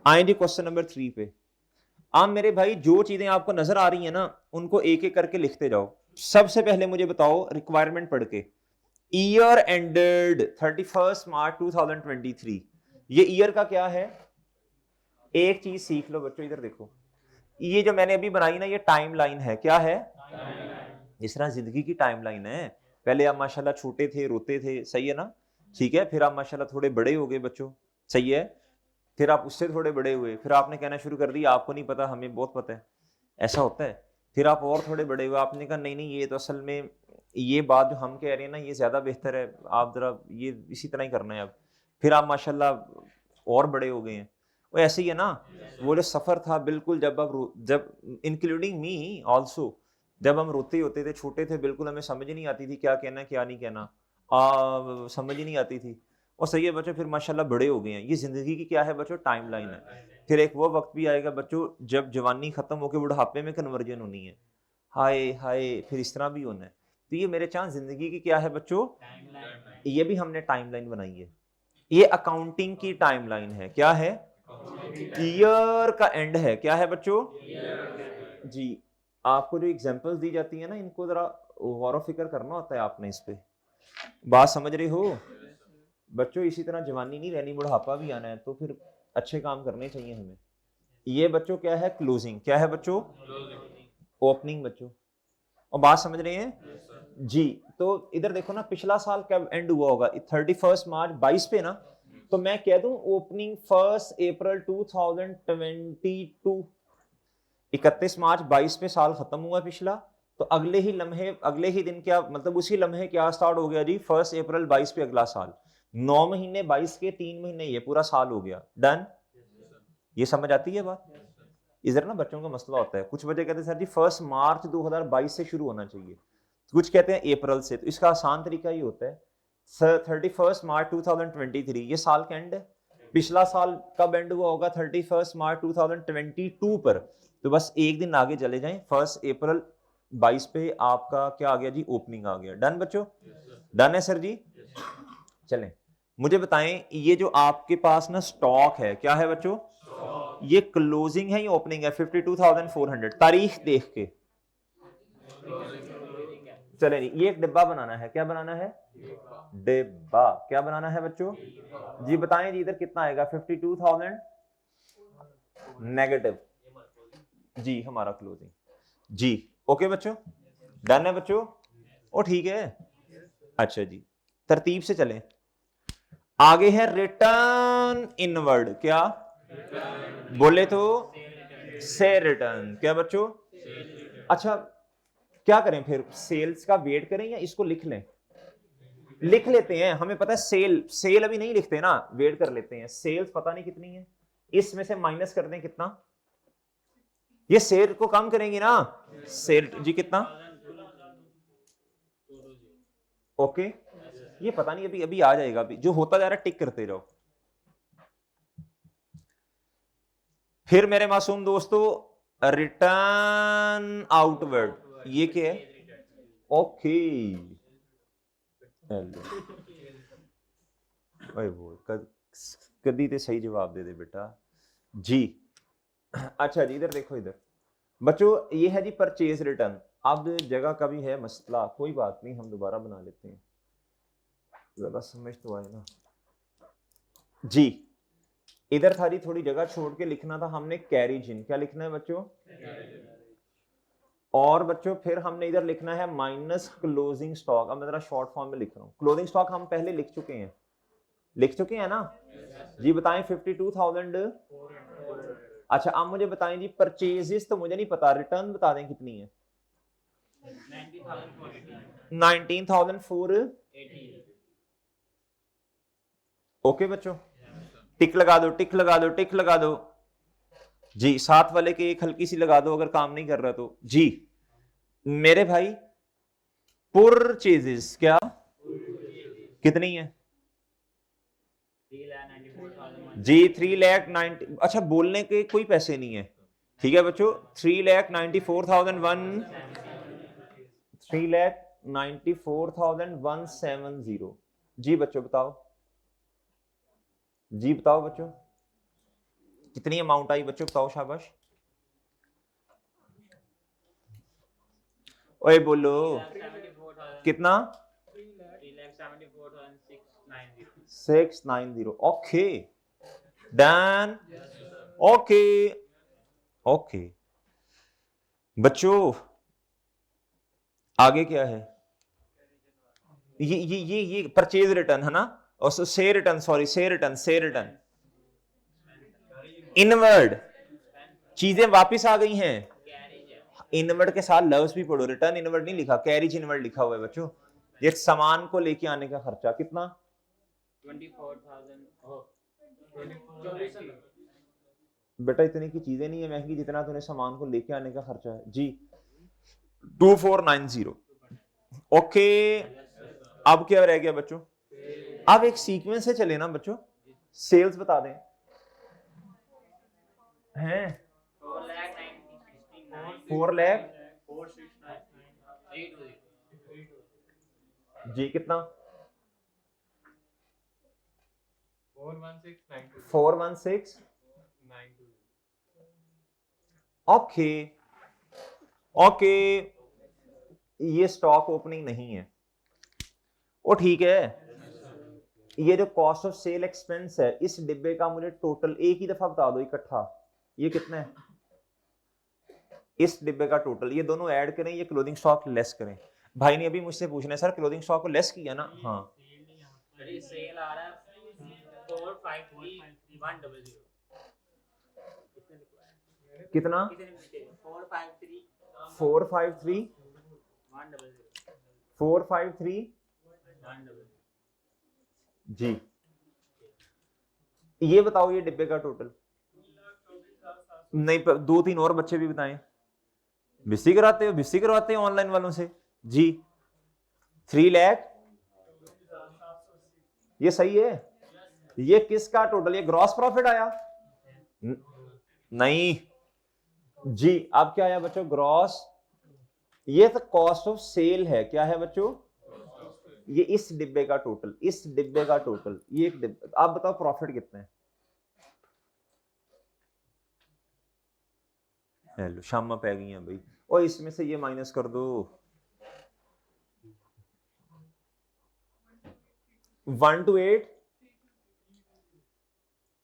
Speaker 1: आए जी क्वेश्चन नंबर 3 पे। आप मेरे भाई जो चीजें आपको नजर आ रही हैं ना उनको एक एक करके लिखते जाओ। सबसे पहले मुझे बताओ रिक्वायरमेंट पढ़ के, ईयर एंडेड 31 मार्च 2023, ये ईयर का क्या है? एक चीज सीख लो बच्चों, इधर देखो, ये जो मैंने अभी बनाई ना ये टाइम लाइन है। क्या है? जिस तरह जिंदगी की टाइम लाइन है, पहले आप माशाल्लाह छोटे थे, रोते थे, सही है ना, ठीक है, फिर आप माशाल्लाह थोड़े बड़े हो गए बच्चों, सही है, फिर आप उससे थोड़े बड़े हुए, फिर आपने कहना शुरू कर दिया आपको नहीं पता हमें बहुत पता है, ऐसा होता है। फिर आप और थोड़े बड़े हुए, आपने कहा नहीं नहीं ये तो असल में ये बात जो हम कह रहे हैं ना ये ज्यादा बेहतर है, आप जरा ये इसी तरह ही करना है अब। फिर आप माशाल्लाह और बड़े हो गए हैं। वो ऐसे ही है ना, वो जो सफर था बिल्कुल, जब इंक्लूडिंग मी ऑल्सो, जब हम रोते होते थे, छोटे थे, बिल्कुल हमें समझ नहीं आती थी क्या कहना क्या नहीं कहना, समझ ही नहीं आती थी। और सही है बच्चों, फिर माशाल्लाह बड़े हो गए हैं। ये जिंदगी की क्या है बच्चों? टाइम लाइन है। फिर एक वो वक्त भी आएगा बच्चों जब जवानी खत्म होकर बुढ़ापे में कन्वर्जन होनी है। हाय हाय, फिर इस तरह भी होना है। तो ये मेरे चांस जिंदगी की क्या है बच्चों? ये भी हमने टाइमलाइन बनाई है। ये अकाउंटिंग की टाइमलाइन है। क्या है? ईयर का एंड है। क्या है बच्चों? जी। आपको जो एग्जांपल्स दी जाती है ना इनको जरा गौर फिक्र करना होता है आपने इस पे। बात समझ रहे हो बच्चों? इसी तरह जवानी नहीं रहनी, बुढ़ापा भी आना है, तो फिर अच्छे काम करने चाहिए हमें। ये बच्चों क्या है? क्लोजिंग। क्या है बच्चों? ओपनिंग बच्चों। और बात समझ रहे हैं जी? तो इधर देखो ना, पिछला साल कब एंड हुआ होगा? 31 मार्च 22 पे ना, तो मैं कह दूं ओपनिंग 1 अप्रैल 2022। 31 मार्च 22 पे साल खत्म हुआ पिछला, तो अगले ही लम्हे, अगले ही दिन, क्या मतलब उसी लम्हे क्या स्टार्ट हो गया जी? 1 अप्रैल 22 पे अगला साल। 9 महीने 22 के, 3 महीने, ये पूरा साल हो गया। डन? ये समझ आती है बात? इधर ना बच्चों का मसला होता है, कुछ बच्चे कहते हैं सर जी 1 मार्च 2022 से शुरू होना चाहिए, कुछ कहते हैं अप्रैल से। तो इसका आसान तरीका ये होता है, सर 31 मार्च 2023 ये साल का एंड है। पिछला साल कब एंड हुआ होगा? 31 मार्च 2022 पर। तो बस एक दिन आगे चले जाएं, 1 अप्रैल 22 पे आपका क्या आ गया जी? ओपनिंग आ गया। डन बच्चों? डन है सर जी? चलें मुझे बताएं, ये जो आपके पास ना स्टॉक है, क्या है बच्चों? ये क्लोजिंग है या ओपनिंग है? 52,400 तारीख देख के। चले नहीं, ये एक डिब्बा बनाना है। क्या बनाना है? डिब्बा। क्या बनाना है बच्चों? जी बताएं जी, इधर कितना आएगा? 52,000 नेगेटिव जी, हमारा क्लोजिंग जी। ओके बच्चों, डन है बच्चों? ओ ठीक है। अच्छा जी, तरतीब से चलें। आगे है रिटर्न इनवर्ड। क्या बोले तो? से रिटर्न। क्या बच्चों? अच्छा, क्या करें फिर? सेल्स का वेट करें या इसको लिख लें? लिख लेते हैं, हमें पता है सेल, सेल अभी नहीं लिखते ना, वेट कर लेते हैं। सेल्स पता नहीं कितनी है, इसमें से माइनस कर दें कितना, ये सेल को कम करेंगे ना, सेल जी कितना? ओके, ये पता नहीं, अभी अभी आ जाएगा, अभी जो होता जा रहा है टिक करते जाओ। फिर मेरे मासूम दोस्तों, रिटर्न आउटवर्ड, ये क्या है? ओके, कदी ते सही जवाब दे दे बेटा जी। अच्छा जी, इधर देखो, इधर बच्चों ये है जी परचेज रिटर्न। अब जगह का भी है मसला, कोई बात नहीं, हम दोबारा बना लेते हैं, ज्यादा समझ तो आए ना जी। इधर थारी थोड़ी जगह छोड़ के लिखना था हमने कैरिज इन। क्या लिखना है बच्चों? और बच्चों फिर हमने इधर लिखना है माइनस क्लोजिंग स्टॉक। अब मैं जरा शॉर्ट फॉर्म में लिख रहा हूँ। क्लोजिंग स्टॉक हम पहले लिख चुके हैं ना जी। बताएं 52,000। अच्छा अब मुझे बताएं जी, परचेजेस तो मुझे नहीं पता, रिटर्न बता दें कितनी है। 19,480। ओके बच्चों, टिक लगा दो, टिक लगा दो, टिक लगा दो जी। साथ वाले के एक हल्की सी लगा दो अगर काम नहीं कर रहा तो जी। मेरे भाई परचेजेस क्या कितनी है जी? 3,90,000। अच्छा बोलने के कोई पैसे नहीं है, ठीक है बच्चों। 3,94,170। 3,94,170 जी। बच्चों बताओ जी, बताओ बच्चों कितनी अमाउंट आई बच्चों, बताओ शाबाश। ओए बोलो कितना? 690। Okay done. ओके ओके बच्चों आगे क्या है? ये परचेज रिटर्न है ना, और से रिटर्न, सॉरी से रिटर्न इनवर्ड चीजें वापस आ गई हैं। इनवर्ड के साथ लव्स भी पढ़ो, रिटर्न इनवर्ड नहीं लिखा, कैरिज इनवर्ड लिखा हुआ है बच्चों। ये सामान को लेके आने का खर्चा कितना?
Speaker 3: 24,000।
Speaker 1: बेटा इतनी की चीजें नहीं है महंगी जितना तूने सामान को लेके आने का खर्चा है जी। 2490। ओके अब क्या रह गया बच्चों? अब एक सीक्वेंस से चले ना बच्चों। सेल्स बता दें हैं 4 लाख जी। कितना? 416,920। ओके ओके ये स्टॉक ओपनिंग नहीं है। ओ ठीक है। ये जो कॉस्ट ऑफ सेल एक्सपेंस है इस डिब्बे का मुझे टोटल एक ही दफा बता दो इकट्ठा, ये कितना है इस डिब्बे का टोटल। ये दोनों ऐड करें, ये क्लोथिंग स्टॉक लेस करें। भाई ने अभी मुझसे पूछना है सर क्लोथिंग स्टॉक को लेस किया ना? हाँ
Speaker 3: सेल आ रहा है 453,100।
Speaker 1: कितना?
Speaker 3: 453
Speaker 1: 453 जी। ये बताओ ये डिब्बे का टोटल। नहीं 2-3 और बच्चे भी बताएं। बिस्सी कराते हो, बिस्सी करवाते हो ऑनलाइन वालों से जी। 3 लाख ये सही है। ये किसका टोटल? ये ग्रॉस प्रॉफिट आया नहीं जी। अब क्या आया बच्चों? ग्रॉस। ये तो कॉस्ट ऑफ सेल है। क्या है बच्चों? ये इस डिब्बे का टोटल, इस डिब्बे का टोटल, ये एक डिब्बे। आप बताओ प्रॉफिट कितना है? हेलो शामा पै गई हैं भाई। और इसमें से ये माइनस कर दो 1 to 8।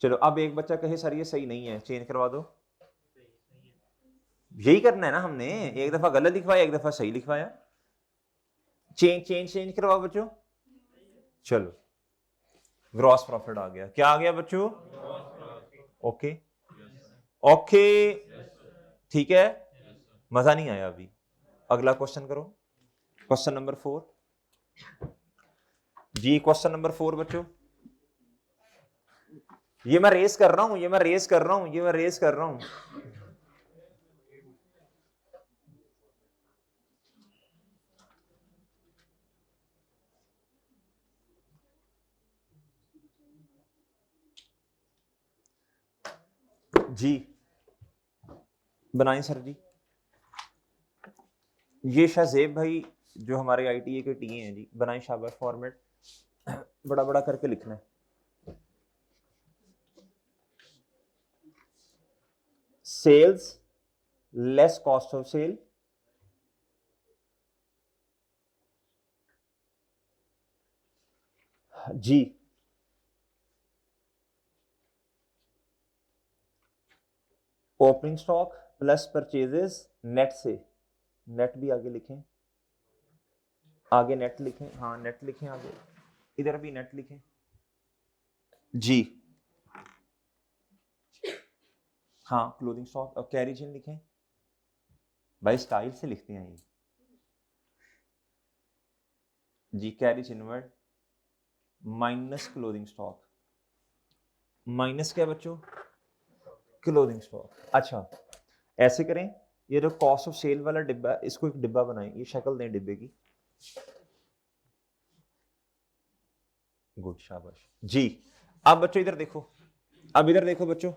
Speaker 1: चलो अब एक बच्चा कहे सर ये सही नहीं है, चेंज करवा दो। यही करना है ना हमने, एक दफा गलत लिखवाया एक दफा सही लिखवाया। चेंज करवाओ बच्चों। चलो ग्रॉस प्रॉफिट आ गया। क्या आ गया बच्चों? ओके ओके ठीक है। मजा नहीं आया अभी। अगला क्वेश्चन करो, क्वेश्चन नंबर 4 जी। क्वेश्चन नंबर 4 बच्चों, ये मैं रेस कर रहा हूं, ये मैं रेस कर रहा हूं, ये मैं रेस कर रहा हूं। जी बनाएं सर जी। ये शाहजेब भाई जो हमारे आईटीए के टीए हैं जी, बनाएं शाबाश। फॉर्मेट बड़ा बड़ा करके लिखना है। Sales less cost of sale जी। Opening stock plus purchases net से नेट भी आगे लिखें, आगे नेट लिखें, हाँ नेट लिखें आगे, इधर भी नेट लिखें जी। हाँ क्लोथिंग स्टॉक और कैरिज इन लिखें भाई, स्टाइल से लिखते हैं ये जी। Carriage inward minus clothing stock, minus क्या बच्चों, क्लोथिंग स्टॉक। अच्छा ऐसे करें, ये जो कॉस्ट ऑफ सेल वाला डिब्बा है, इसको एक डिब्बा बनाएं, ये शक्ल दें डिब्बे की। गुड शाबाश जी। अब बच्चों इधर देखो, अब इधर देखो बच्चों,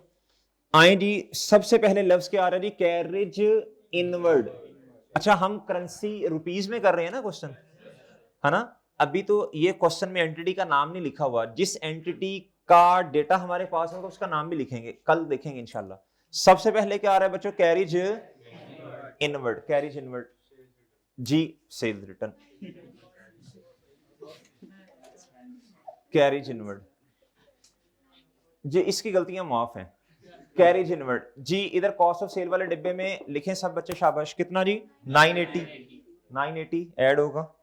Speaker 1: आए जी। सबसे पहले लफ्ज क्या आ रहा है जी, कैरिज इनवर्ड। अच्छा हम करेंसी रुपीज में कर रहे हैं ना क्वेश्चन, है ना। अभी तो ये क्वेश्चन में एंटिटी का नाम नहीं लिखा हुआ, जिस एंटिटी का डेटा हमारे पास होगा उसका नाम भी लिखेंगे, कल देखेंगे इंशाल्लाह। सबसे पहले क्या आ रहा है बच्चों, कैरिज इनवर्ड, कैरिज इनवर्ड जी। सेल्स रिटर्न, कैरिज इनवर्ड जी, इसकी गलतियां माफ हैं। कैरिज इनवर्ड जी, इधर कॉस्ट ऑफ सेल वाले डिब्बे में लिखें सब बच्चे, शाबाश। कितना जी, 980, 980 ऐड होगा।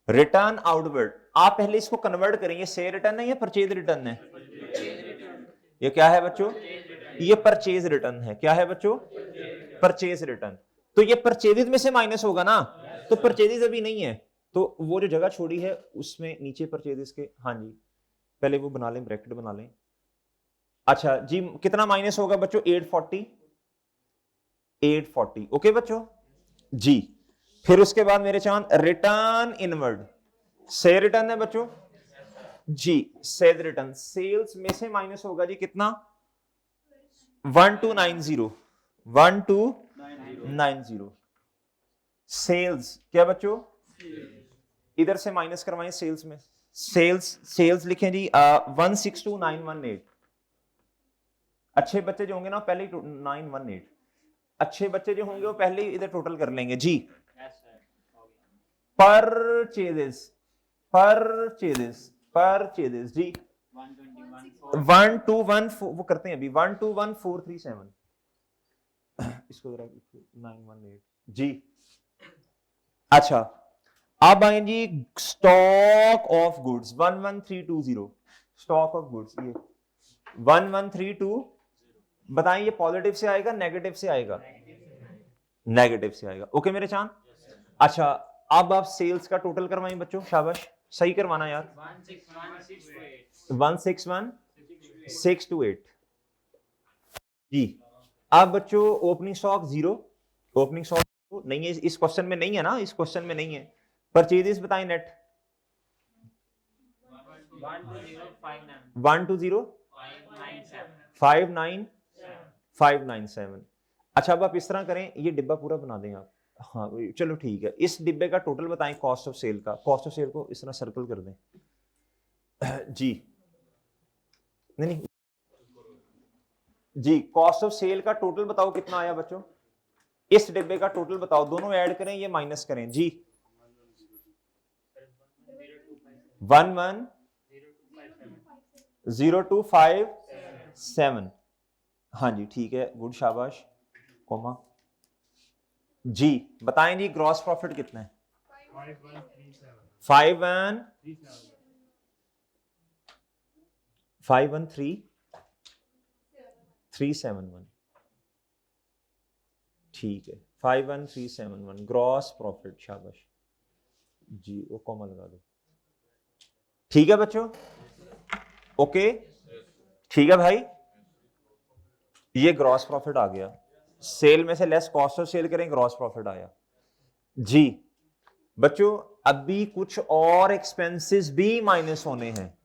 Speaker 1: रिटर्न आउटवर्ड, आप पहले इसको कन्वर्ट करेंगे, से रिटर्न है या परचेज रिटर्न है, ये क्या है बच्चों, ये परचेज रिटर्न है। क्या है बच्चों, परचेज रिटर्न। तो ये परचेजेज में से माइनस होगा ना, तो परचेजेज अभी नहीं है, तो वो जो जगह छोड़ी है उसमें नीचे परचेजेस के, हाँ जी पहले वो बना लें, ब्रैकेट बना लें। अच्छा जी कितना माइनस होगा बच्चों, 840, 840 ओके बच्चों जी। फिर उसके बाद मेरे चांद रिटर्न इनवर्ड, से रिटर्न है बच्चों जी, सेल रिटर्न, सेल्स में से माइनस होगा जी कितना, 1290, 1290। सेल्स क्या बच्चों, इधर से माइनस करवाएं सेल्स में, सेल्स लिखें जी 162918। अच्छे बच्चे जो होंगे ना पहले 918, अच्छे बच्चे जो होंगे वो पहले इधर टोटल कर लेंगे जी। परचेजेस, परचेजेस, परचेजेस जी 1214, वो करते हैं अभी, 121437, इसको जरा 918 जी। अच्छा अब आए जी stock of goods 11320, stock of goods ये 11320, बताएं ये पॉजिटिव से आएगा नेगेटिव से आएगा, नेगेटिव से आएगा ओके मेरे चांद। अच्छा अब आप सेल्स का टोटल करवाएं बच्चों, शाबाश सही करवाना यार, 161628 जी। अब बच्चों ओपनिंग स्टॉक 0, ओपनिंग स्टॉक नहीं है इस क्वेश्चन में, नहीं है ना, इस क्वेश्चन में नहीं है। परचेजेस बताएं नेट 12059597। अच्छा अब आप इस तरह करें, ये डिब्बा पूरा बना दें आप, हाँ चलो ठीक है। इस डिब्बे का टोटल बताएं कॉस्ट ऑफ सेल का, कॉस्ट ऑफ सेल को इस तरह सर्कल कर दें जी, नहीं जी। कॉस्ट ऑफ सेल का टोटल बताओ कितना आया बच्चों, इस डिब्बे का टोटल बताओ, दोनों ऐड करें ये माइनस करें जी। 110257, हाँ जी ठीक है गुड शाबाश, कोमा जी। बताएं जी ग्रॉस प्रॉफिट कितना है, 513371 ठीक है, 51371 ग्रॉस प्रॉफिट, शाबाश जी, वो कॉमा लगा दो, ठीक है बच्चों ओके, ठीक है भाई। ये ग्रॉस प्रॉफिट आ गया, सेल में से लेस कॉस्ट ऑफ सेल करें, ग्रॉस प्रॉफिट आया जी। बच्चों अभी कुछ और एक्सपेंसेस भी माइनस होने हैं,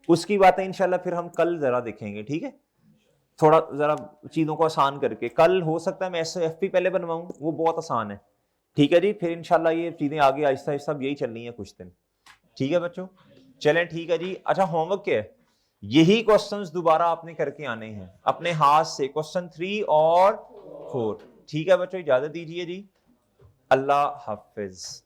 Speaker 1: उसकी बातें इंशाल्लाह फिर हम कल जरा देखेंगे, ठीक है। थोड़ा जरा चीजों को आसान करके, कल हो सकता है मैं SFP पहले बनवाऊं, वो बहुत आसान है, ठीक है जी। फिर इंशाल्लाह ये चीजें आगे आहिस्ता आहिस्ता यही चलनी है कुछ दिन, ठीक है बच्चों चलें ठीक है जी। अच्छा होमवर्क क्या है, यही क्वेश्चंस दोबारा आपने करके आने हैं अपने हाथ से, क्वेश्चन 3 और 4, ठीक है बच्चों। इजाजत दीजिए जी, अल्लाह हाफिज।